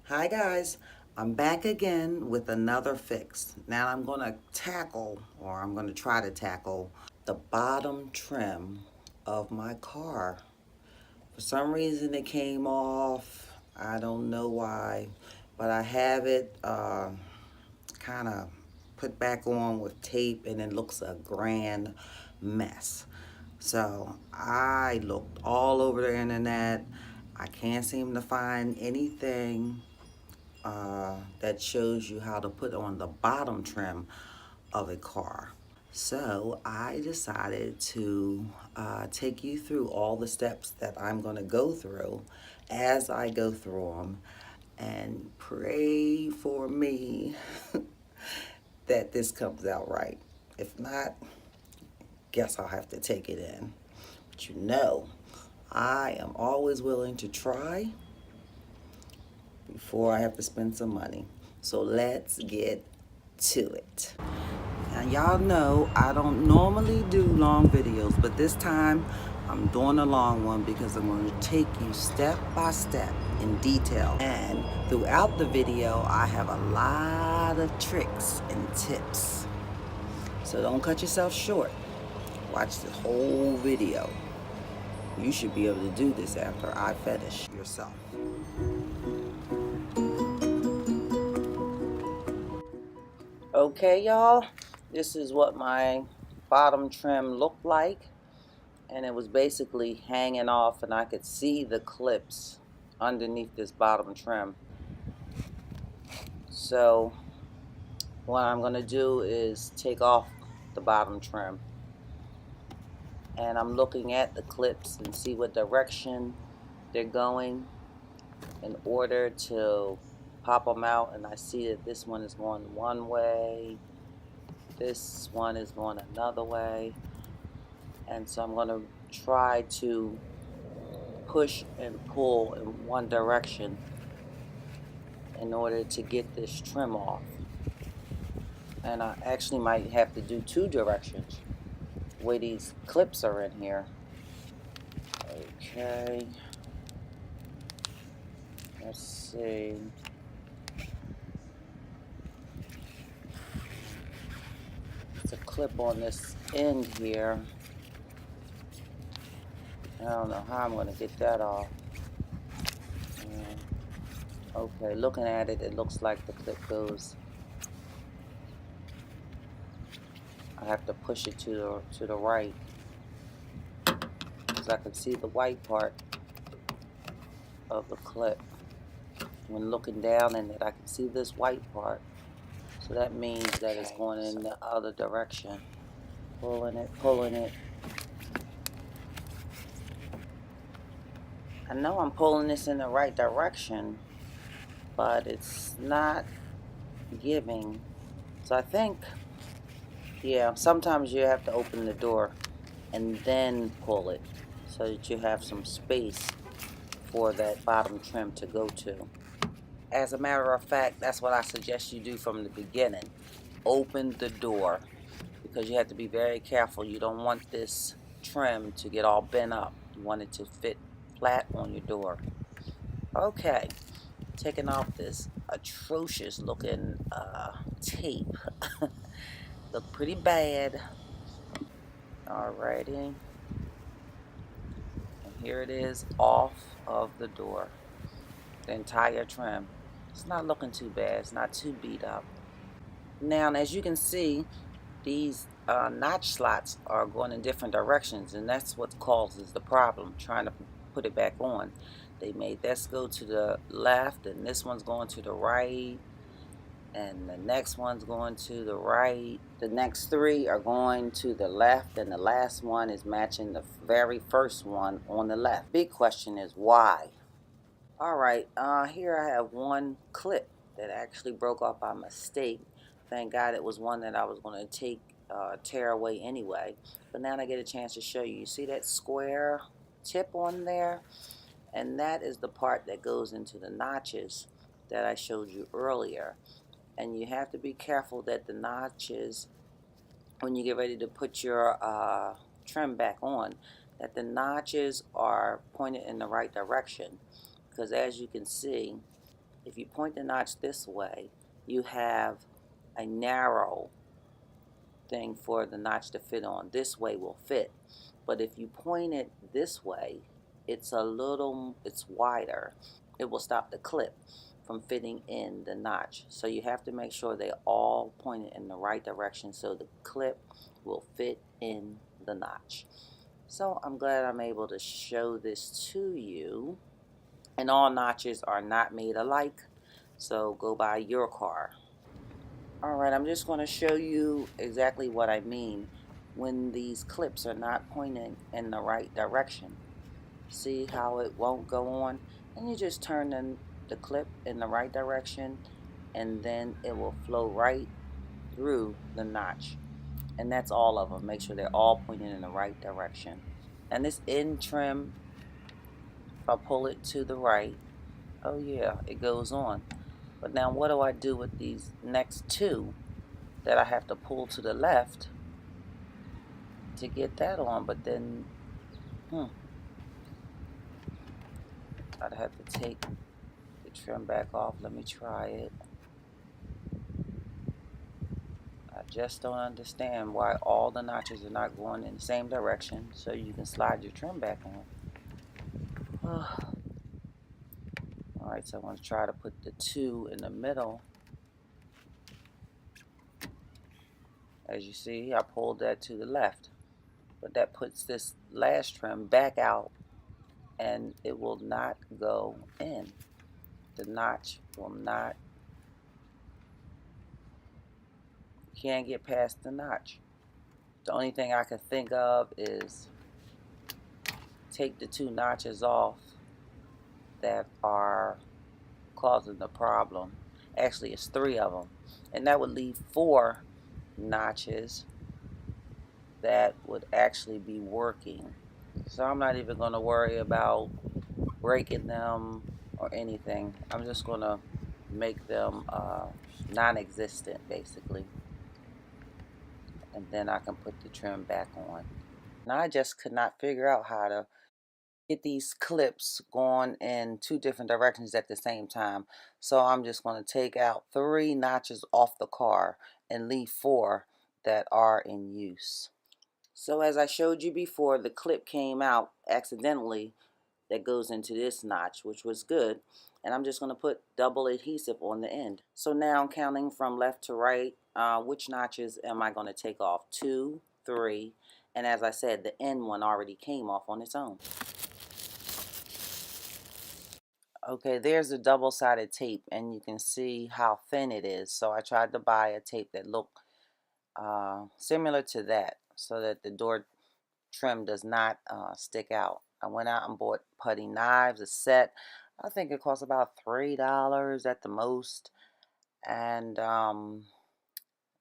Hi guys, I'm back again with another fix. Now I'm going to tackle, or I'm going to try to tackle, the bottom trim of my car. For some reason it came off. I don't know why, but I have it kind of put back on with tape and it looks a grand mess. So I looked all over the internet. I can't seem to find anything that shows you how to put on the bottom trim of a car. So I decided to take you through all the steps that I'm going to go through as I go through them, and pray for me that this comes out right. If not, guess I'll have to take it in. But I am always willing to try before I have to spend some money. So let's get to it. Now y'all know I don't normally do long videos, but this time I'm doing a long one because I'm going to take you step by step in detail. And throughout the video, I have a lot of tricks and tips. So don't cut yourself short. Watch the whole video. You should be able to do this after I finish yourself. Okay, y'all, this is what my bottom trim looked like, and it was basically hanging off, and I could see the clips underneath this bottom trim. So what I'm going to do is take off the bottom trim, and I'm looking at the clips and see what direction they're going in order to pop them out. And I see that this one is going one way, this one is going another way, and so I'm going to try to push and pull in one direction in order to get this trim off. And I actually might have to do two directions the way these clips are in here. Okay, let's see. It's a clip on this end here. I don't know how I'm going to get that off. Okay, looking at it, it looks like the clip goes. I have to push it to the right, because I can see the white part of the clip. When looking down in it, I can see this white part. So that means that it's going in the other direction. Pulling it, pulling it. I know I'm pulling this in the right direction, but it's not giving. So I think, yeah, sometimes you have to open the door and then pull it so that you have some space for that bottom trim to go to. As a matter of fact, that's what I suggest you do from the beginning. Open the door, because you have to be very careful. You don't want this trim to get all bent up. You want it to fit flat on your door. Okay, taking off this atrocious looking tape. Look pretty bad. Alrighty, and here it is off of the door, the entire trim. It's not looking too bad. It's not too beat up. Now, as you can see, these notch slots are going in different directions, and that's what causes the problem trying to put it back on. They made this go to the left, and this one's going to the right, and the next one's going to the right. The next three are going to the left, and the last one is matching the very first one on the left. Big question is why? Alright, here I have one clip that actually broke off by mistake. Thank God it was one that I was going to tear away anyway. But now I get a chance to show you. You see that square tip on there? And that is the part that goes into the notches that I showed you earlier. And you have to be careful that the notches, when you get ready to put your trim back on, that the notches are pointed in the right direction. Because as you can see, If you point the notch this way, you have a narrow thing for the notch to fit on. This way will fit. But if you point it this way, it's wider. It will stop the clip from fitting in the notch. So you have to make sure they all pointed in the right direction so the clip will fit in the notch. So I'm glad I'm able to show this to you. And all notches are not made alike, so go buy your car. Alright, I'm just going to show you exactly what I mean when these clips are not pointing in the right direction. See how it won't go on? And you just turn the clip in the right direction, and then it will flow right through the notch. And that's all of them. Make sure they're all pointing in the right direction. And this end trim, if I pull it to the right, oh yeah, it goes on. But now what do I do with these next two that I have to pull to the left to get that on? But then, I'd have to take the trim back off. Let me try it. I just don't understand why all the notches are not going in the same direction so you can slide your trim back on. Alright, so I want to try to put the two in the middle. As you see, I pulled that to the left, but that puts this last trim back out and it will not go in. The notch will not, you can't get past the notch. The only thing I can think of is take the two notches off that are causing the problem. Actually, it's 3 of them, and that would leave 4 notches that would actually be working. So I'm not even going to worry about breaking them or anything. I'm just going to make them non-existent basically, and then I can put the trim back on. Now I just could not figure out how to get these clips going in 2 different directions at the same time. So I'm just going to take out 3 notches off the car and leave 4 that are in use. So as I showed you before, the clip came out accidentally that goes into this notch, which was good. And I'm just going to put double adhesive on the end. So now I'm counting from left to right. Which notches am I going to take off? 2, 3, and as I said, the end one already came off on its own. Okay, there's a double-sided tape, and you can see how thin it is. So I tried to buy a tape that looked similar to that, so that the door trim does not stick out. I went out and bought putty knives, a set. I think it cost about $3 at the most, and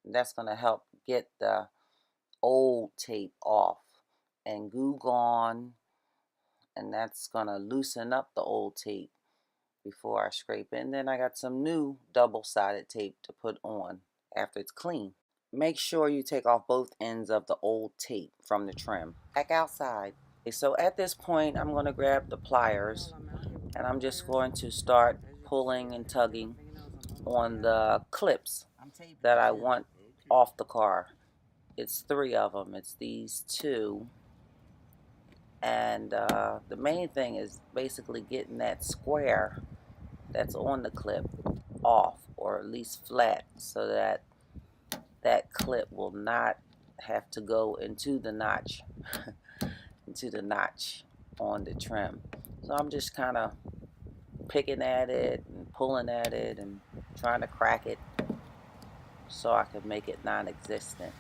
that's going to help get the old tape off. And Goo Gone, and that's going to loosen up the old tape before I scrape it. And then I got some new double-sided tape to put on after it's clean. Make sure you take off both ends of the old tape from the trim. Back outside. Okay, so at this point I'm going to grab the pliers and I'm just going to start pulling and tugging on the clips that I want off the car. It's 3 of them. It's these 2. And the main thing is basically getting that square that's on the clip off, or at least flat, so that that clip will not have to go into the notch on the trim. So I'm just kind of picking at it and pulling at it and trying to crack it so I can make it non-existent.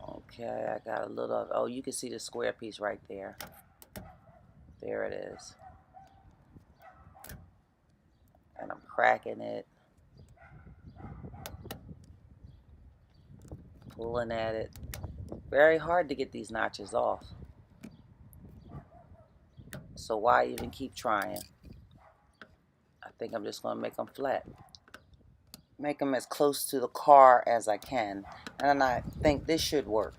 Okay, I got a little, oh, you can see the square piece right there. There it is. And I'm cracking it, pulling at it. Very hard to get these notches off. So why even keep trying? I think I'm just going to make them flat. Make them as close to the car as I can. And I think this should work.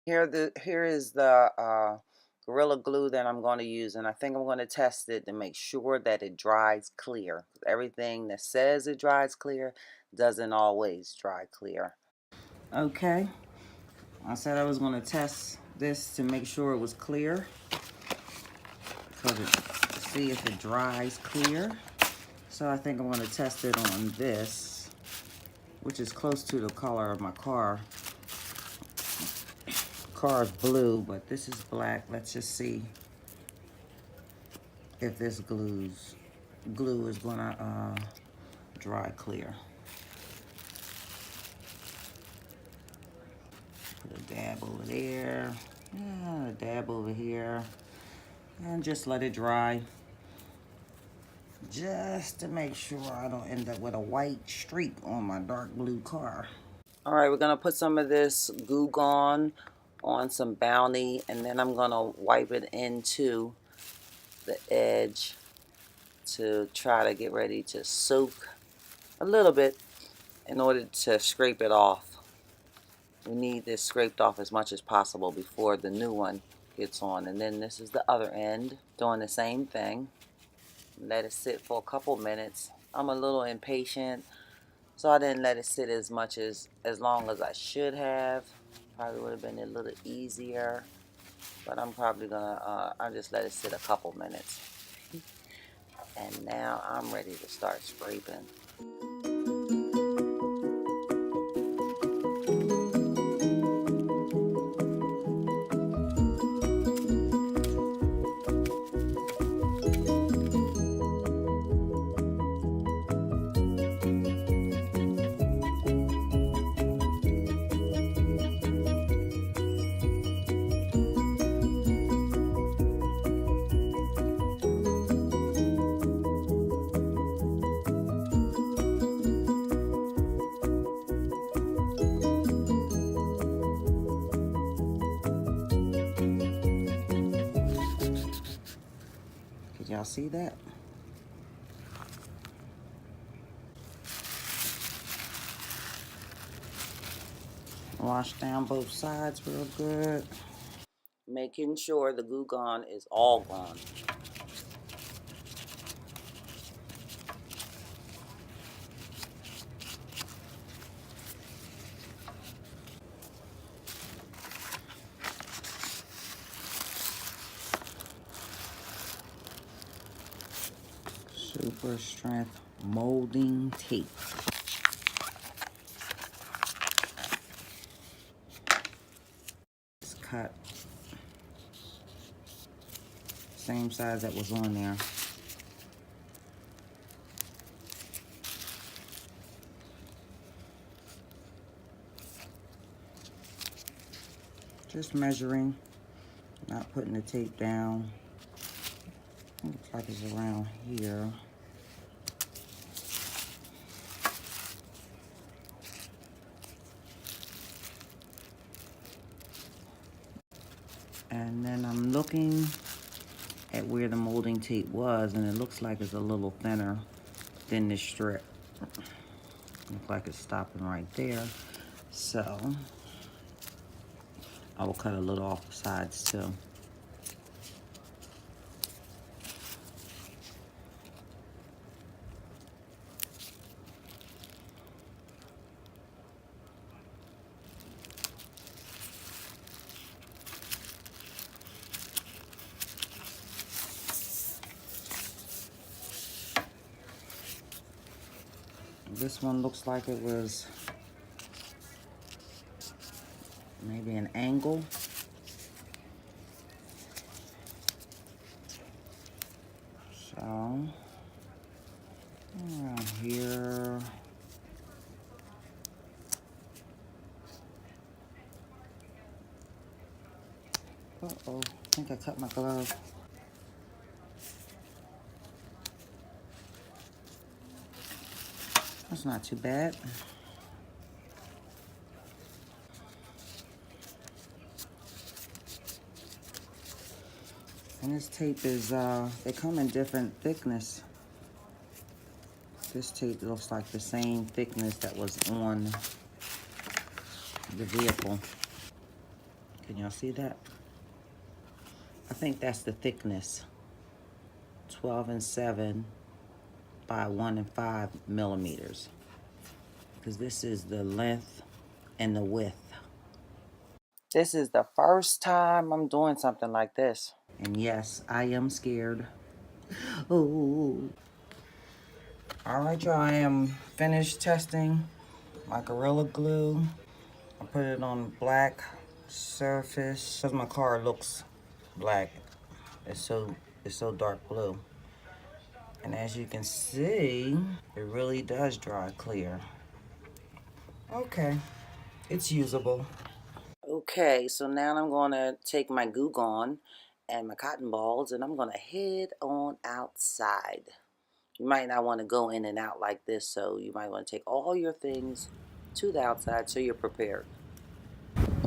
Here is the Gorilla Glue that I'm going to use, and I think I'm going to test it to make sure that it dries clear. Everything that says it dries clear doesn't always dry clear. Okay, I said I was going to test this to make sure it was clear, to see if it dries clear. So I think I'm going to test it on this, which is close to the color of my car. Car is blue, but this is black. Let's just see if this glue is gonna dry clear. Put a dab over there, a dab over here, and just let it dry. Just to make sure I don't end up with a white streak on my dark blue car. All right, we're gonna put some of this Goo Gone on some Bounty, and then I'm gonna wipe it into the edge to try to get ready to soak a little bit in order to scrape it off. We need this scraped off as much as possible before the new one gets on. And then this is the other end, doing the same thing. Let it sit for a couple minutes. I'm a little impatient, so I didn't let it sit as long as I should have. Probably would have been a little easier, but I'm probably gonna I just let it sit a couple minutes. And now I'm ready to start scraping. Y'all see that? Wash down both sides real good. Making sure the Goo Gone is all gone. Super strength molding tape. It's cut same size that was on there. Just measuring, not putting the tape down. Looks like it's around here. And then I'm looking at where the molding tape was, and it looks like it's a little thinner than this strip. Looks like it's stopping right there. So I will cut a little off the sides too. This one looks like it was maybe an angle. So around here. Uh-oh, I think I cut my glove. That's not too bad. And this tape is, they come in different thickness. This tape looks like the same thickness that was on the vehicle. Can y'all see that? I think that's the thickness. 12 and 7 by 1 and 5 millimeters. Because this is the length and the width. This is the first time I'm doing something like this. And yes, I am scared. Oh. Alright, y'all, I am finished testing my Gorilla Glue. I put it on black surface because my car looks black. It's so dark blue. And as you can see, it really does dry clear. Okay, it's usable. Okay, so now I'm gonna take my Goo Gone and my cotton balls and I'm gonna head on outside. You might not want to go in and out like this, so you might want to take all your things to the outside so you're prepared.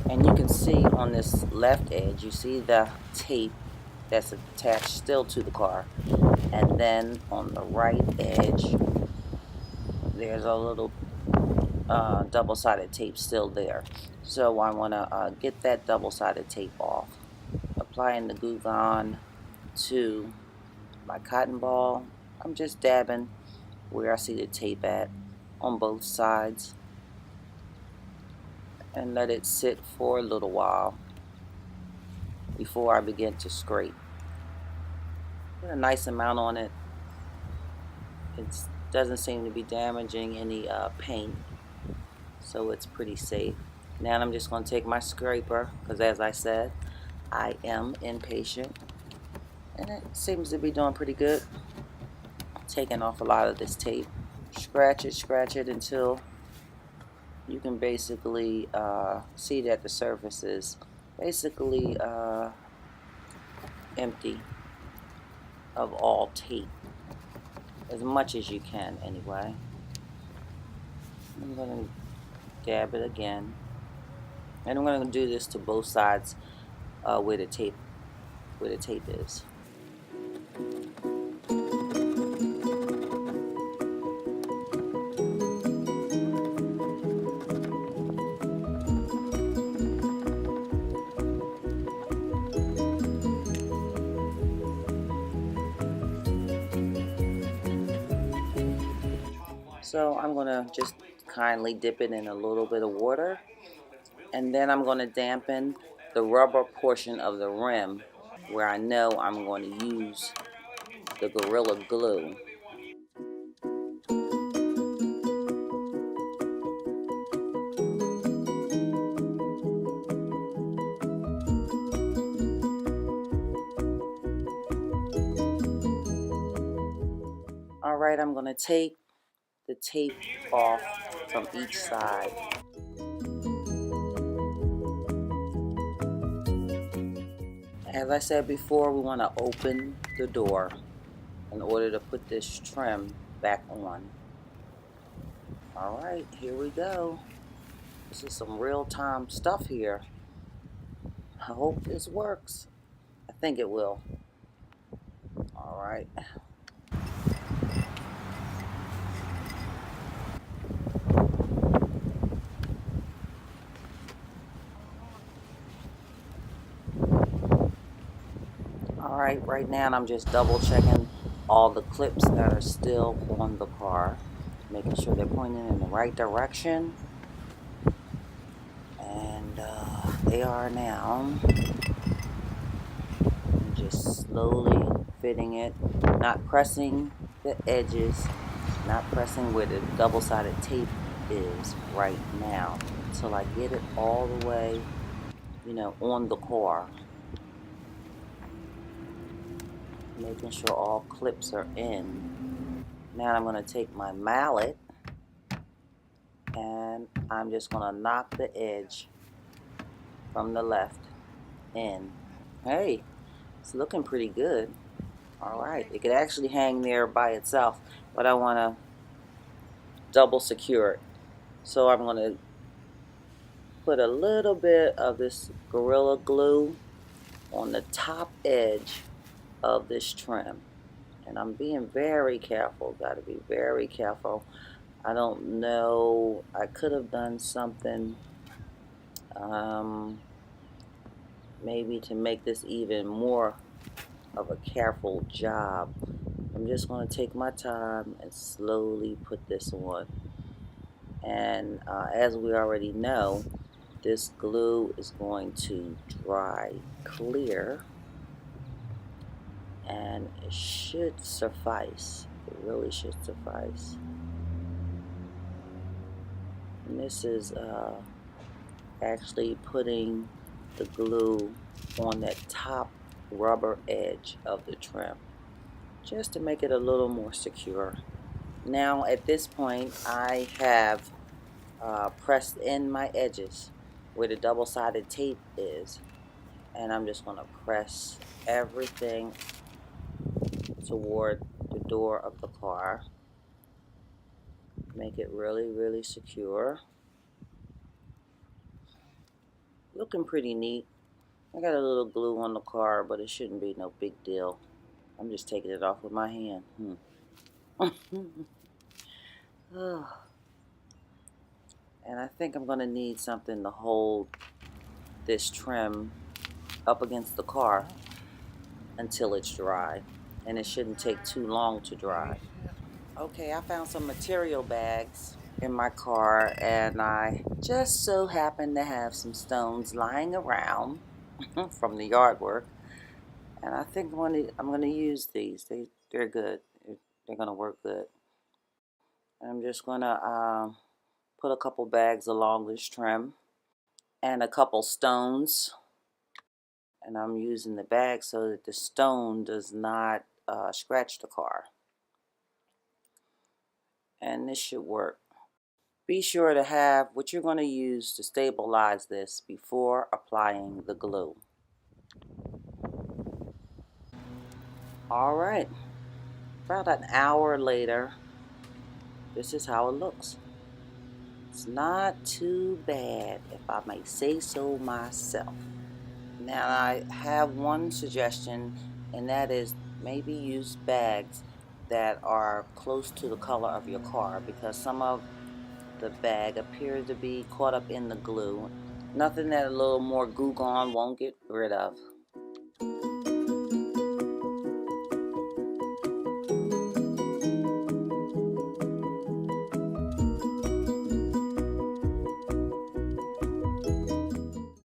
And you can see on this left edge, you see the tape that's attached still to the car. And then on the right edge, there's a little double-sided tape still there. So I want to get that double-sided tape off. Applying the Goo Gone to my cotton ball. I'm just dabbing where I see the tape at on both sides and let it sit for a little while before I begin to scrape. Put a nice amount on it. It doesn't seem to be damaging any paint, so it's pretty safe. Now I'm just going to take my scraper because, as I said, I am impatient and it seems to be doing pretty good. Taking off a lot of this tape. Scratch it until you can basically see that the surface is basically empty of all tape, as much as you can anyway. I'm going to dab it again, and I'm going to do this to both sides where the tape is. So I'm going to just kindly dip it in a little bit of water, and then I'm going to dampen the rubber portion of the rim where I know I'm going to use the Gorilla Glue. Alright, I'm going to take the tape off from each side. As I said before, we want to open the door in order to put this trim back on. Alright, here we go. This is some real-time stuff here. I hope this works. I think it will. Alright. Alright, right now I'm just double checking all the clips that are still on the car, making sure they're pointing in the right direction. And they are now. I'm just slowly fitting it, not pressing the edges, not pressing where the double-sided tape is right now until I get it all the way, on the car. Making sure all clips are in. Now I'm going to take my mallet and I'm just going to knock the edge from the left in. Hey, it's looking pretty good. Alright, it could actually hang there by itself, but I want to double secure it. So I'm going to put a little bit of this Gorilla Glue on the top edge of this trim. And I'm being very careful, got to be very careful. I don't know, I could have done something maybe to make this even more of a careful job, I'm just going to take my time and slowly put this on. And as we already know, this glue is going to dry clear, and it should suffice. It really should suffice. And this is actually putting the glue on that top rubber edge of the trim, just to make it a little more secure. Now at this point I have pressed in my edges where the double-sided tape is, and I'm just going to press everything toward the door of the car. Make it really secure. Looking pretty neat. I got a little glue on the car, but it shouldn't be no big deal. I'm just taking it off with my hand. And I think I'm going to need something to hold this trim up against the car until it's dry. And it shouldn't take too long to dry. Okay, I found some material bags in my car, and I just so happen to have some stones lying around from the yard work. And I think I'm going to use these. They're good. They're going to work good. And I'm just going to put a couple bags along this trim and a couple stones. And I'm using the bag so that the stone does not scratch the car. And this should work. Be sure to have what you're going to use to stabilize this before applying the glue. Alright, about an hour later, this is how it looks. It's not too bad, if I may say so myself. Now I have one suggestion, and that is maybe use bags that are close to the color of your car, because some of the bag appears to be caught up in the glue. Nothing that a little more Goo Gone won't get rid of.